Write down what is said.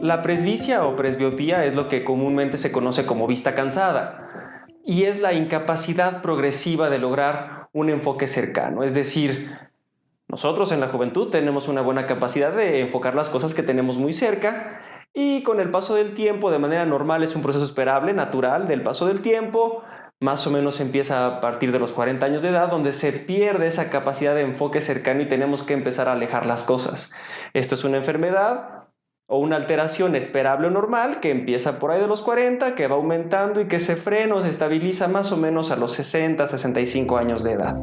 La presbicia o presbiopía es lo que comúnmente se conoce como vista cansada y es la incapacidad progresiva de lograr un enfoque cercano. Es decir, nosotros en la juventud tenemos una buena capacidad de enfocar las cosas que tenemos muy cerca y con el paso del tiempo, de manera normal, es un proceso esperable, natural del paso del tiempo. Más o menos empieza a partir de los 40 años de edad, donde se pierde esa capacidad de enfoque cercano y tenemos que empezar a alejar las cosas. Esto es una enfermedad o una alteración esperable o normal que empieza por ahí de los 40, que va aumentando y que se frena o se estabiliza más o menos a los 60, 65 años de edad.